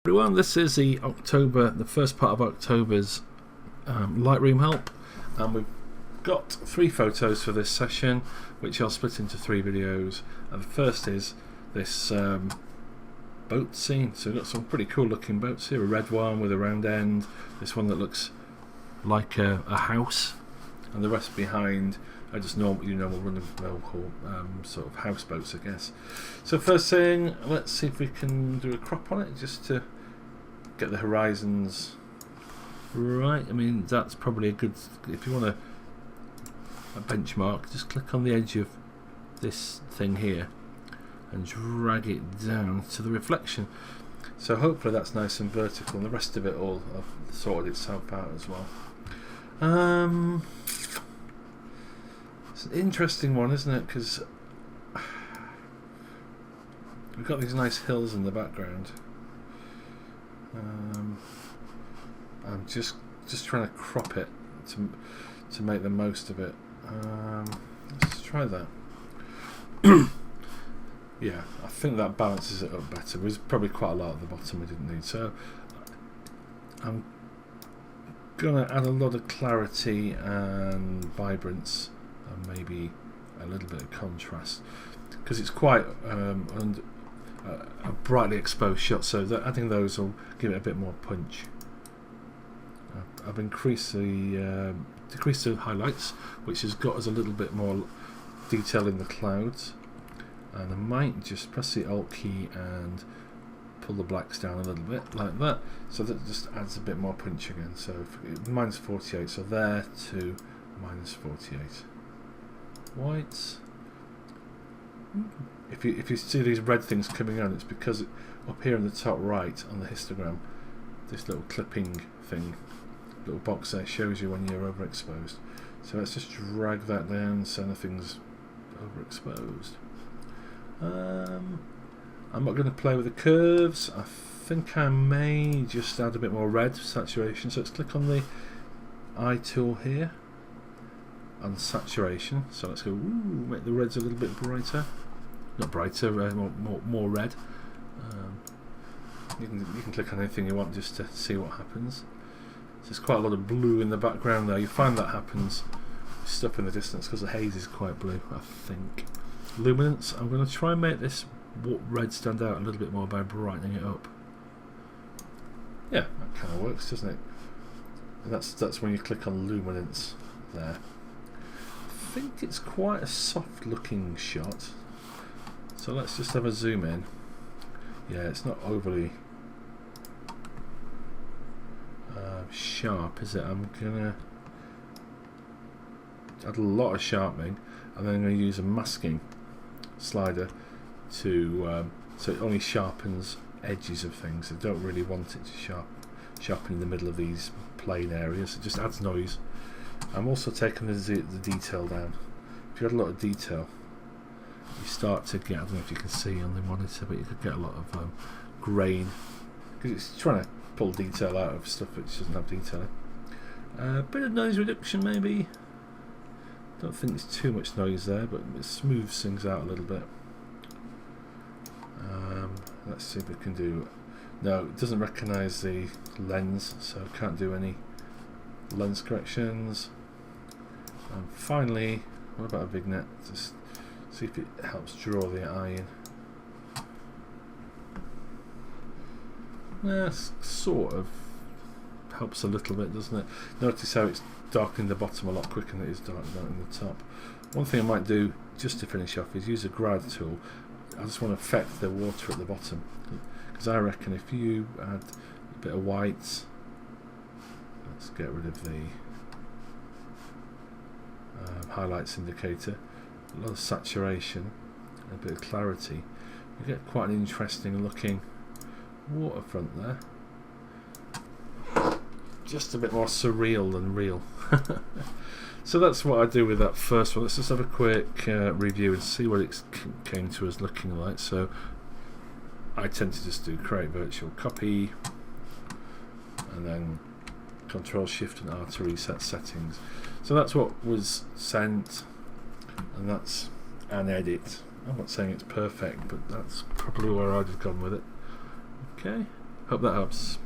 Everyone, this is the first part of October's Lightroom help, and we've got 3 photos for this session, which I'll split into 3 videos. And the first is this boat scene. So we've got some pretty cool looking boats here. A red one with a round end, this one that looks like a house, and the rest behind are just normal, run-of-the-mill sort of houseboats, I guess. So first thing, let's see if we can do a crop on it, just to get the horizons right. I mean, that's probably a good, if you want a benchmark, just click on the edge of this thing here and drag it down to the reflection. So hopefully that's nice and vertical, and the rest of it all have sorted itself out as well. It's an interesting one, isn't it? Because we've got these nice hills in the background. I'm just trying to crop it to make the most of it. Let's try that. Yeah, I think that balances it up better. There's probably quite a lot at the bottom we didn't need, so I'm gonna add a lot of clarity and vibrance and maybe a little bit of contrast, because it's quite a brightly exposed shot, so that adding those will give it a bit more punch. I've increased decreased the highlights, which has got us a little bit more detail in the clouds, and I might just press the Alt key and pull the blacks down a little bit like that, so that just adds a bit more punch again. So minus 48, so there to minus 48. Whites. If you see these red things coming on, it's because up here in the top right on the histogram, this little clipping thing, little box there, shows you when you're overexposed. So let's just drag that down so nothing's overexposed. I'm not going to play with the curves. I think I may just add a bit more red saturation. So let's click on the eye tool here on saturation. So let's go, make the reds a little bit brighter. Not brighter, more red. You can click on anything you want just to see what happens. So there's quite a lot of blue in the background there. You find that happens stuff in the distance because the haze is quite blue, I think. Luminance, I'm going to try and make this red stand out a little bit more by brightening it up. Yeah, that kind of works, doesn't it? And that's when you click on luminance there. I think it's quite a soft looking shot. So let's just have a zoom in. Yeah, it's not overly sharp, is it? I'm gonna add a lot of sharpening, and then I'm going to use a masking slider to so it only sharpens edges of things. I don't really want it to sharpen in the middle of these plain areas. It just adds noise. I'm also taking the detail down. If you add a lot of detail, you start to get, I don't know if you can see on the monitor, but you could get a lot of grain, because it's trying to pull detail out of stuff which doesn't have detail in. A bit of noise reduction maybe. Don't think there's too much noise there, but it smooths things out a little bit. Let's see if we can do. No, it doesn't recognise the lens, so I can't do any lens corrections. And finally, what about a vignette? Just see if it helps draw the eye in. Yeah, sort of helps a little bit, doesn't it? Notice how it's darkening the bottom a lot quicker than it is darkening the top. One thing I might do just to finish off is use a grad tool. I just want to affect the water at the bottom, because I reckon if you add a bit of whites, let's get rid of the highlights indicator, a lot of saturation, and a bit of clarity, you get quite an interesting looking waterfront there. Just a bit more surreal than real. So that's what I do with that first one. Let's just have a quick review and see what it came to us looking like. So I tend to just do create virtual copy, and then Control Shift and R to reset settings. So that's what was sent, and that's an edit. I'm not saying it's perfect, but that's probably where I'd have gone with it. Okay, Hope that helps.